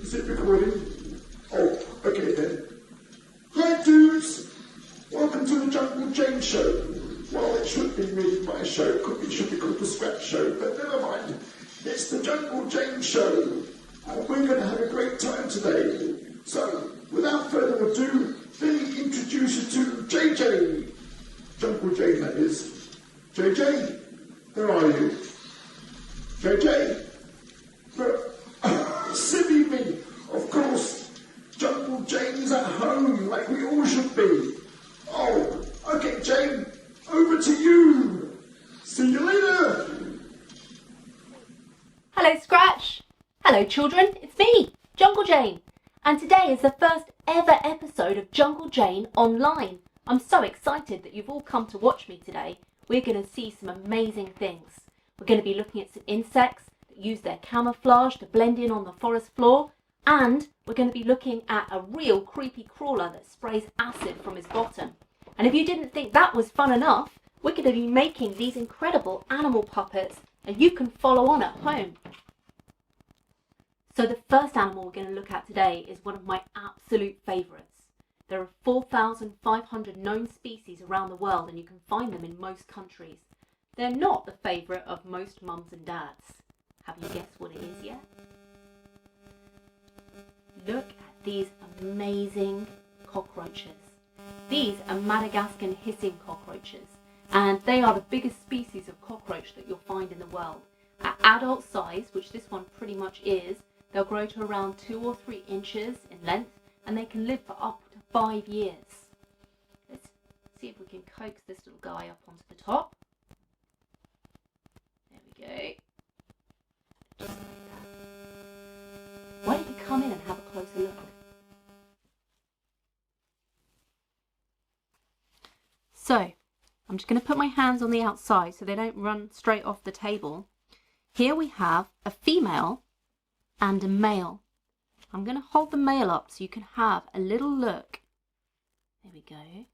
is it recording? Oh, okay then. Hi dudes! Welcome to the Jungle Jane Show. Well, it should be really my show. It should be called the Scratch Show, but never mind. It's the Jungle Jane Show. And we're going to have a great time today. So, without further ado, let me introduce you to JJ. Jungle Jane, that is. JJ, where are you? JJ? Silly me. Of course, Jungle Jane's at home, like we all should be. Oh, okay, Jane, over to you. See you later. Hello, Scratch. Hello, children. It's me, Jungle Jane. And today is the first ever episode of Jungle Jane Online. I'm so excited that you've all come to watch me today. We're going to see some amazing things. We're going to be looking at some insects that use their camouflage to blend in on the forest floor. And we're going to be looking at a real creepy crawler that sprays acid from his bottom. And if you didn't think that was fun enough, we're going to be making these incredible animal puppets and you can follow on at home. So the first animal we're going to look at today is one of my absolute favourites. There are 4,500 known species around the world and you can find them in most countries. They're not the favourite of most mums and dads. Have you guessed what it is yet? Look at these amazing cockroaches. These are Madagascan hissing cockroaches and they are the biggest species of cockroach that you'll find in the world. At adult size, which this one pretty much is, they'll grow to around 2 or 3 inches in length and they can live for up to 5 years. Let's see if we can coax this little guy up onto the top. There we go. Just like that. Why don't you come in and have a closer look? So, I'm just going to put my hands on the outside so they don't run straight off the table. Here we have a female and a male. I'm going to hold the male up so you can have a little look. There we go.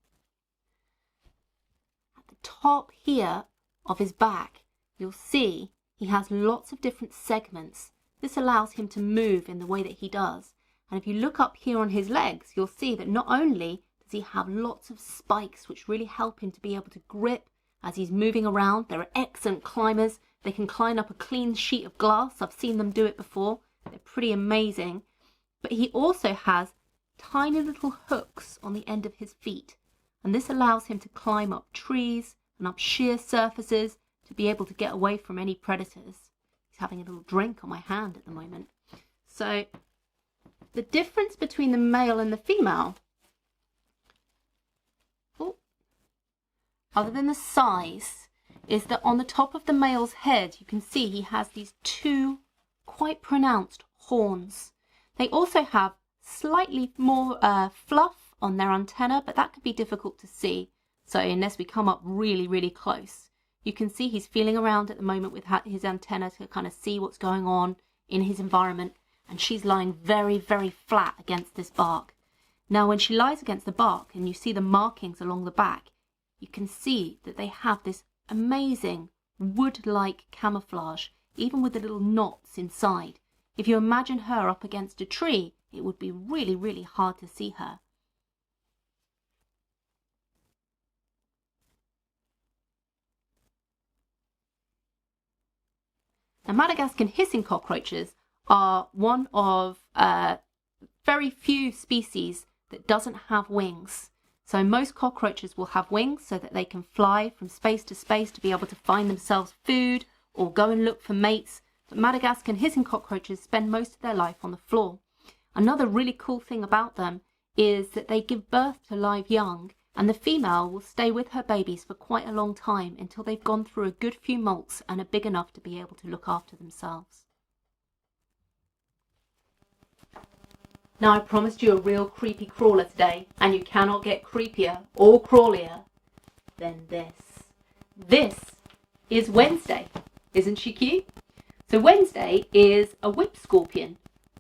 At the top here of his back, you'll see he has lots of different segments. This allows him to move in the way that he does. And if you look up here on his legs, you'll see that not only does he have lots of spikes which really help him to be able to grip as he's moving around. They're excellent climbers. They can climb up a clean sheet of glass. I've seen them do it before. They're pretty amazing. But he also has tiny little hooks on the end of his feet. And this allows him to climb up trees and up sheer surfaces to be able to get away from any predators. He's having a little drink on my hand at the moment. So the difference between the male and the female, other than the size, is that on the top of the male's head you can see he has these 2 quite pronounced horns. They also have slightly more fluff on their antenna, but that could be difficult to see. So unless we come up really, really close, you can see he's feeling around at the moment with his antenna to kind of see what's going on in his environment. And she's lying very, very flat against this bark. Now, when she lies against the bark and you see the markings along the back, you can see that they have this amazing wood-like camouflage, even with the little knots inside. If you imagine her up against a tree, it would be really, really hard to see her. Now, Madagascan hissing cockroaches are one of very few species that doesn't have wings. So most cockroaches will have wings so that they can fly from space to space to be able to find themselves food or go and look for mates. But Madagascan hissing cockroaches spend most of their life on the floor. Another really cool thing about them is that they give birth to live young, and the female will stay with her babies for quite a long time until they've gone through a good few molts and are big enough to be able to look after themselves. Now, I promised you a real creepy crawler today, and you cannot get creepier or crawlier than this. This is Wednesday. Isn't she cute? So Wednesday is a whip scorpion,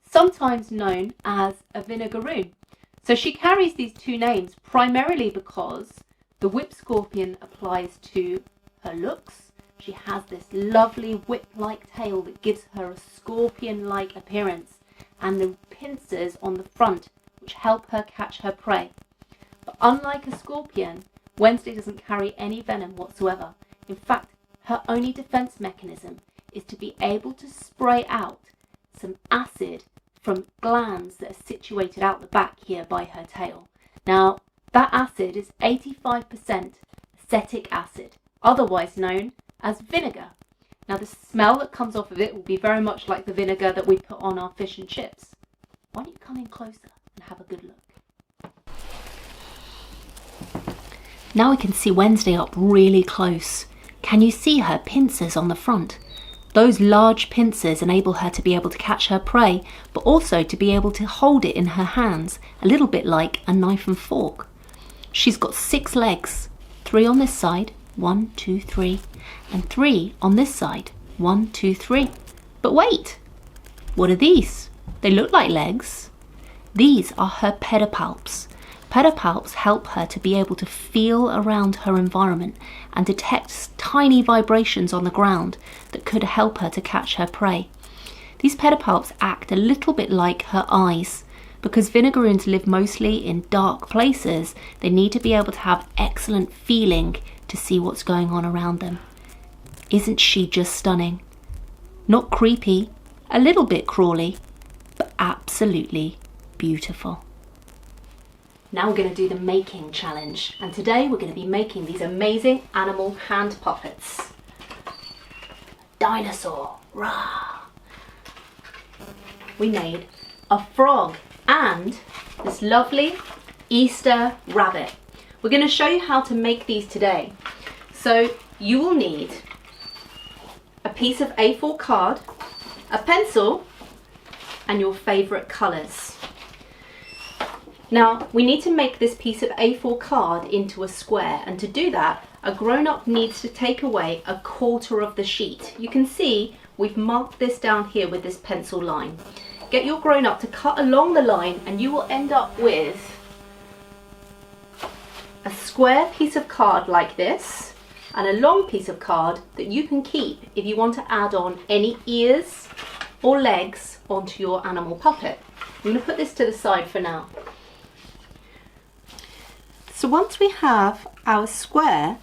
sometimes known as a vinegaroon. So she carries these 2 names primarily because the whip scorpion applies to her looks. She has this lovely whip-like tail that gives her a scorpion-like appearance. and the pincers on the front, which help her catch her prey. But unlike a scorpion, Wednesday doesn't carry any venom whatsoever. In fact, her only defense mechanism is to be able to spray out some acid from glands that are situated out the back here by her tail. Now, that acid is 85% acetic acid, otherwise known as vinegar. Now, the smell that comes off of it will be very much like the vinegar that we put on our fish and chips. Why don't you come in closer and have a good look? Now we can see Wednesday up really close. Can you see her pincers on the front? Those large pincers enable her to be able to catch her prey, but also to be able to hold it in her hands, a little bit like a knife and fork. She's got 6 legs, 3 on this side, 1, 2, 3, and 3 on this side, 1, 2, 3. But wait, what are these? They look like legs. These are her pedipalps. Pedipalps help her to be able to feel around her environment and detect tiny vibrations on the ground that could help her to catch her prey. These pedipalps act a little bit like her eyes. Because vinegaroons live mostly in dark places, they need to be able to have excellent feeling to see what's going on around them. Isn't she just stunning? Not creepy, a little bit crawly, but absolutely beautiful. Now we're going to do the making challenge, and today we're going to be making these amazing animal hand puppets. Dinosaur, rah! We made a frog and this lovely Easter rabbit. We're going to show you how to make these today. So you will need a piece of A4 card, a pencil, and your favourite colours. Now, we need to make this piece of A4 card into a square, and to do that, a grown-up needs to take away 1/4 of the sheet. You can see we've marked this down here with this pencil line. Get your grown-up to cut along the line and you will end up with a square piece of card like this and a long piece of card that you can keep if you want to add on any ears or legs onto your animal puppet. I'm going to put this to the side for now. So once we have our square,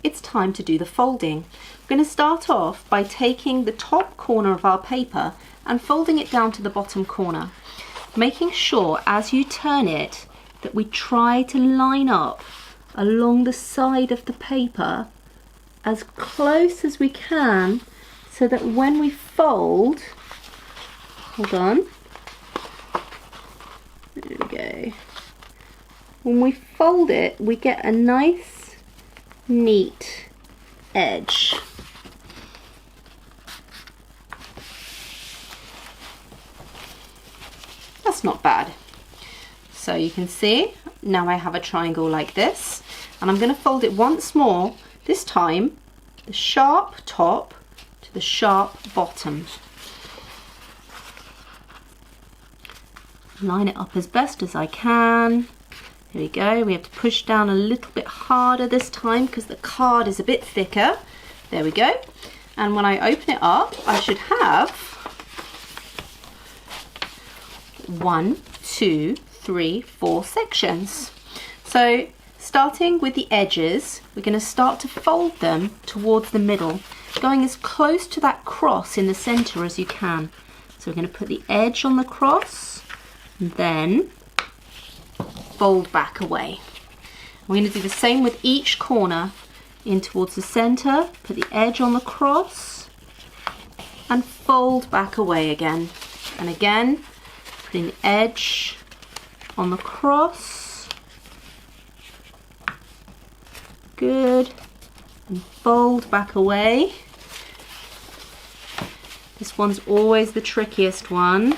it's time to do the folding. We're going to start off by taking the top corner of our paper and folding it down to the bottom corner, making sure as you turn it that we try to line up along the side of the paper as close as we can so that when we fold, hold on, there we go. When we fold it, we get a nice, neat edge. That's not bad. So you can see, now I have a triangle like this, and I'm going to fold it once more, this time the sharp top to the sharp bottom. Line it up as best as I can. Here we go. We have to push down a little bit harder this time because the card is a bit thicker. There we go. And when I open it up, I should have 1, 2, 3, 4 sections. So starting with the edges, we're going to start to fold them towards the middle, going as close to that cross in the center as you can. So we're going to put the edge on the cross and then fold back away. We're going to do the same with each corner, in towards the center, put the edge on the cross and fold back away again. And again, putting the edge on the cross, good, and fold back away. This one's always the trickiest one.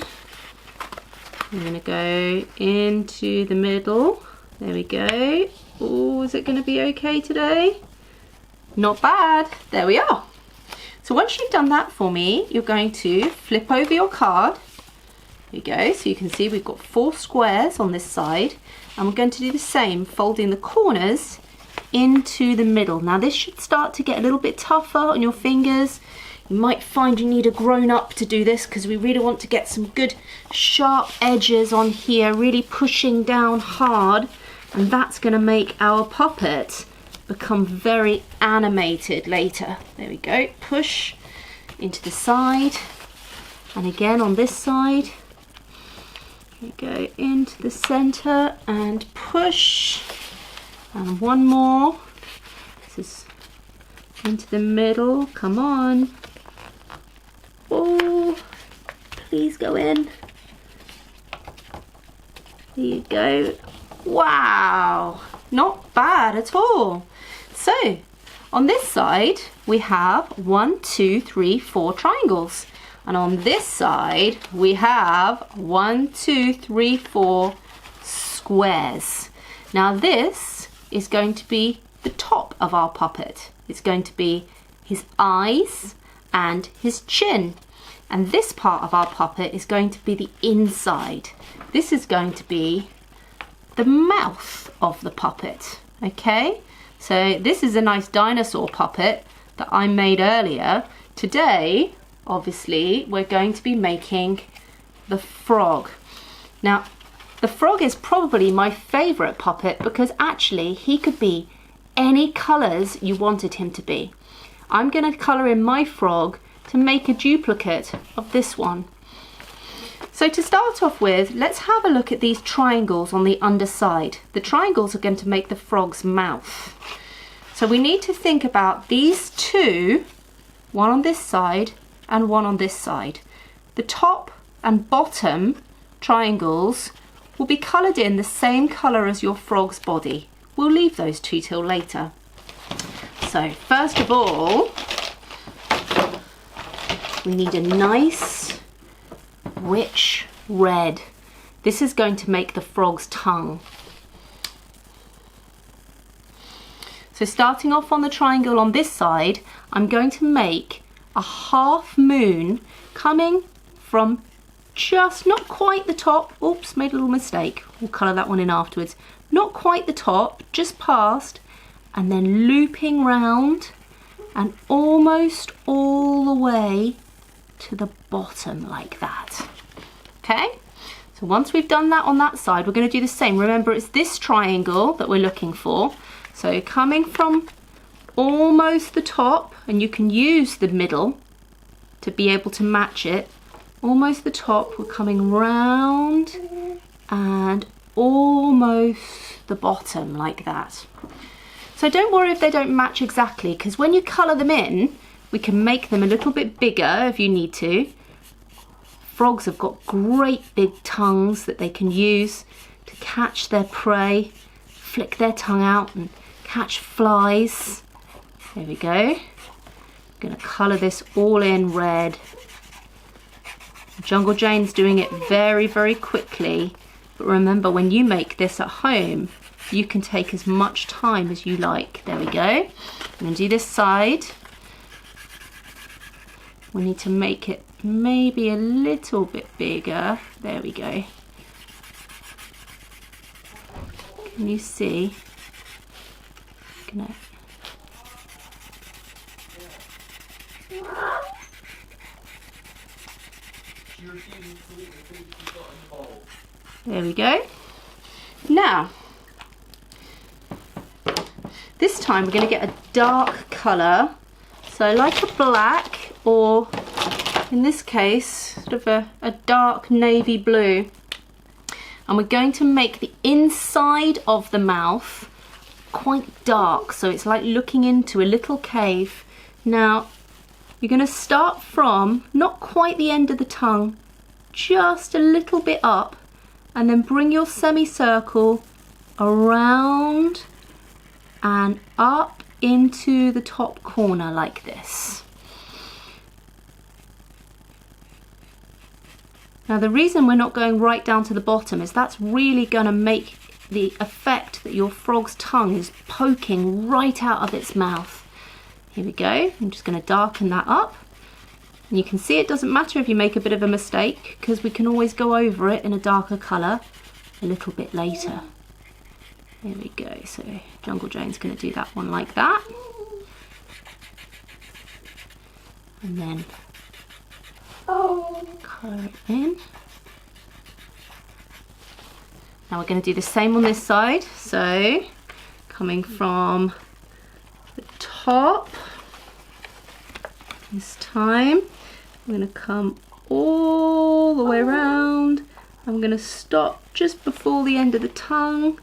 I'm going to go into the middle. There we go. Oh, is it going to be okay today? Not bad. There we are. So once you've done that for me, you're going to flip over your card. There you go. So you can see we've got 4 squares on this side. And we're going to do the same, folding the corners into the middle. Now this should start to get a little bit tougher on your fingers. You might find you need a grown-up to do this because we really want to get some good sharp edges on here, really pushing down hard, and that's going to make our puppet become very animated later. There we go, push into the side, and again on this side. Here we go, into the center and push, and one more. This is into the middle, come on. Oh, please go in. There you go. Wow, not bad at all. So on this side we have 1, 2, 3, 4 triangles, and on this side we have 1, 2, 3, 4 squares. Now this is going to be the top of our puppet. It's going to be his eyes and his chin, and this part of our puppet is going to be the inside. This is going to be the mouth of the puppet. Okay, so this is a nice dinosaur puppet that I made earlier. Today obviously we're going to be making the frog. Now the frog is probably my favorite puppet because actually he could be any colors you wanted him to be. I'm going to color in my frog to make a duplicate of this one. So to start off with, let's have a look at these triangles on the underside. The triangles are going to make the frog's mouth. So we need to think about these two, one on this side and one on this side. The top and bottom triangles will be coloured in the same colour as your frog's body. We'll leave those two till later. So first of all, we need a nice rich red. This is going to make the frog's tongue. So starting off on the triangle on this side, I'm going to make a half moon coming from just not quite the top. Oops, made a little mistake. We'll colour that one in afterwards. Not quite the top, just past, and then looping round and almost all the way to the bottom like that. Okay, so once we've done that on that side, we're going to do the same. Remember, it's this triangle that we're looking for. So coming from almost the top, and you can use the middle to be able to match it. Almost the top, we're coming round and almost the bottom like that. So don't worry if they don't match exactly, because when you colour them in, we can make them a little bit bigger if you need to. Frogs have got great big tongues that they can use to catch their prey, flick their tongue out and catch flies. There we go. I'm going to colour this all in red. Jungle Jane's doing it very, very quickly. But remember, when you make this at home, you can take as much time as you like. There we go. I'm going to do this side. We need to make it maybe a little bit bigger. There we go. Can you see? There we go. Now, this time we're going to get a dark colour, so like a black, or in this case sort of a dark navy blue, and we're going to make the inside of the mouth quite dark, so it's like looking into a little cave. Now you're going to start from not quite the end of the tongue, just a little bit up, and then bring your semicircle around and up into the top corner like this. Now the reason we're not going right down to the bottom is that's really going to make the effect that your frog's tongue is poking right out of its mouth. Here we go. I'm just going to darken that up. And you can see it doesn't matter if you make a bit of a mistake, because we can always go over it in a darker colour a little bit later. There we go. So Jungle Jane's going to do that one like that. and then colour it in. Now we're going to do the same on this side. So coming from the top, this time I'm going to come all the way around. I'm going to stop just before the end of the tongue.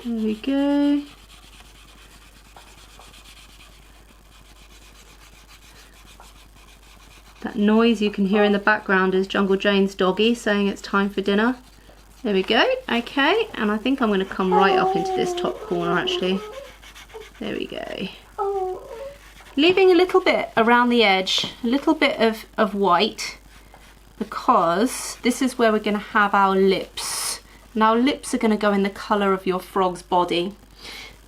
There we go. That noise you can hear in the background is Jungle Jane's doggy saying it's time for dinner. There we go. Okay, and I think I'm going to come right up into this top corner actually. There we go. Leaving a little bit around the edge, a little bit of white, because this is where we're going to have our lips. And our lips are going to go in the colour of your frog's body.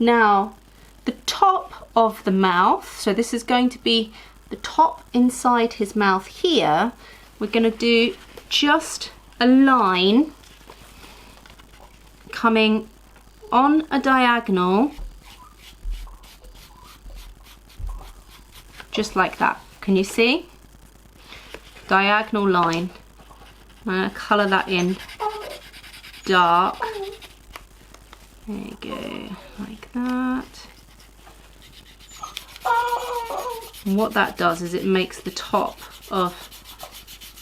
Now, the top of the mouth, so this is going to be the top inside his mouth here, we're going to do just a line coming on a diagonal, just like that. Can you see? Diagonal line. I'm going to colour that in dark. There you go, like that. And what that does is it makes the top of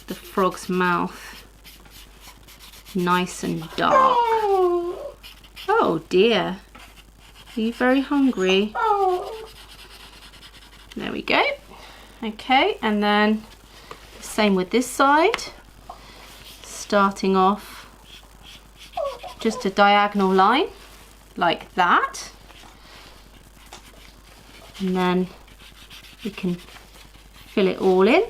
the frog's mouth nice and dark. Oh dear, are you very hungry? There we go. Okay, and then the same with this side. Starting off just a diagonal line like that. And then we can fill it all in.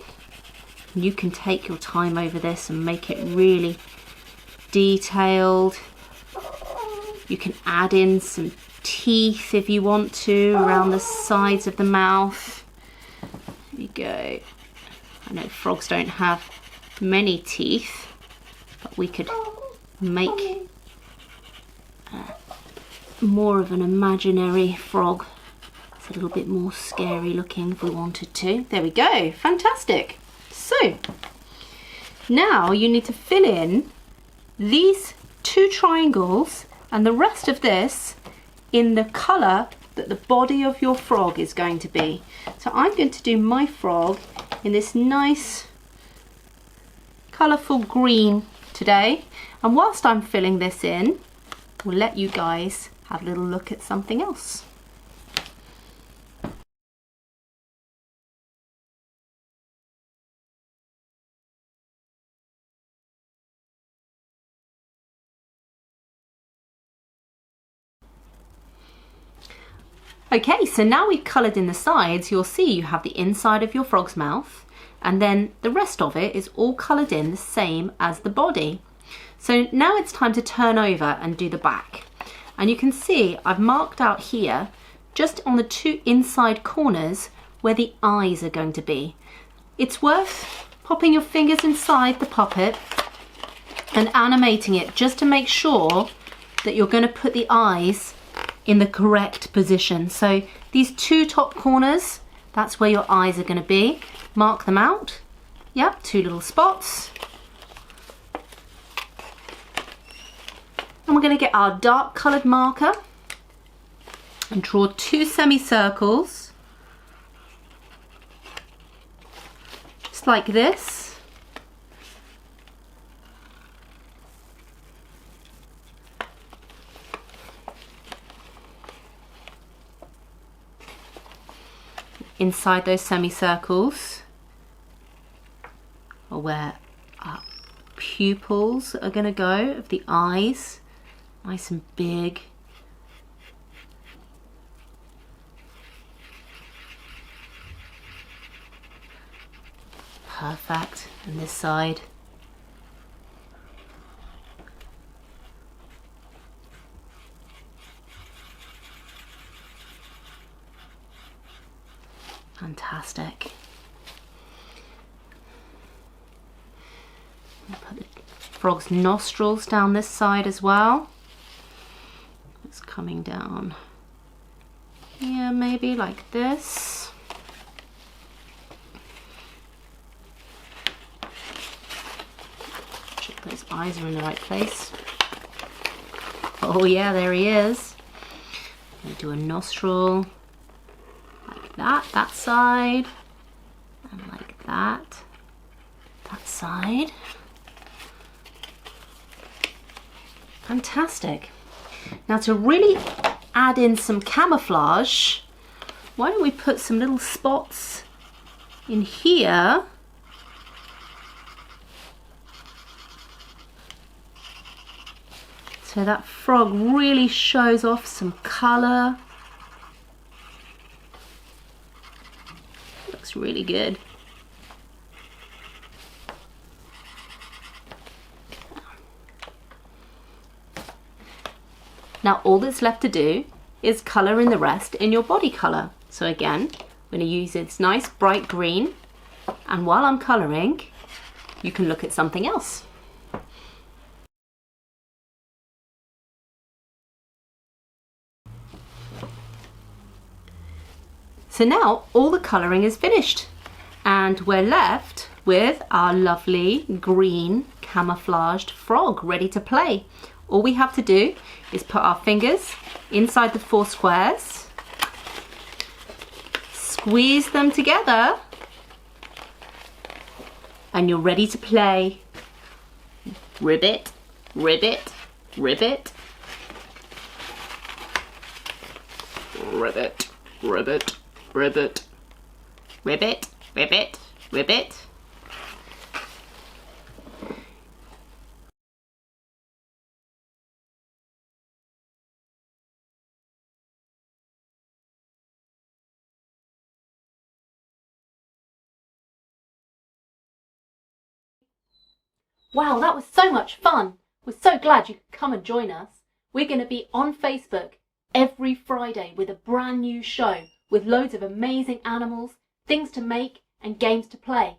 You can take your time over this and make it really detailed. You can add in some teeth if you want to around the sides of the mouth. There you go. I know frogs don't have many teeth, but we could make more of an imaginary frog. It's a little bit more scary looking if we wanted to. There we go, fantastic. So now you need to fill in these two triangles and the rest of this in the colour that the body of your frog is going to be. So I'm going to do my frog in this nice colourful green today, and whilst I'm filling this in, we'll let you guys have a little look at something else. Okay, so now we've coloured in the sides, you'll see you have the inside of your frog's mouth, and then the rest of it is all coloured in the same as the body. So now it's time to turn over and do the back. And you can see I've marked out here, just on the two inside corners, where the eyes are going to be. It's worth popping your fingers inside the puppet and animating it just to make sure that you're going to put the eyes in the correct position. So these two top corners, that's where your eyes are going to be. Mark them out. Yep, two little spots. And we're going to get our dark coloured marker and draw two semicircles, just like this. Inside those semicircles are where our pupils are going to go, of the eyes, nice and big. Perfect. And this side. Fantastic. I'll put the frog's nostrils down this side as well. It's coming down here them maybe like this. Check those eyes are in the right place. Oh yeah, there he is. I'm gonna do a nostril like that side, and like that side. Fantastic. Now to really add in some camouflage, why don't we put some little spots in here. So that frog really shows off some colour. Looks really good. Now all that's left to do is colour in the rest in your body colour. So again, I'm going to use this nice bright green, and while I'm colouring, you can look at something else. So now all the colouring is finished, and we're left with our lovely green camouflaged frog ready to play. All we have to do is put our fingers inside the 4 squares, squeeze them together, and you're ready to play. Ribbit, ribbit, ribbit. Ribbit, ribbit, ribbit. Ribbit, ribbit, ribbit. Wow, that was so much fun. We're so glad you could come and join us. We're going to be on Facebook every Friday with a brand new show with loads of amazing animals, things to make and games to play.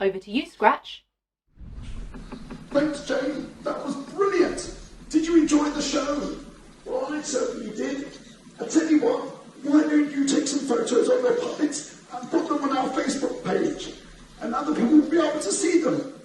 Over to you, Scratch. Thanks, Jane. That was brilliant. Did you enjoy the show? Well, I certainly did. I tell you what, why don't you take some photos of their puppets and put them on our Facebook page, and other people will be able to see them.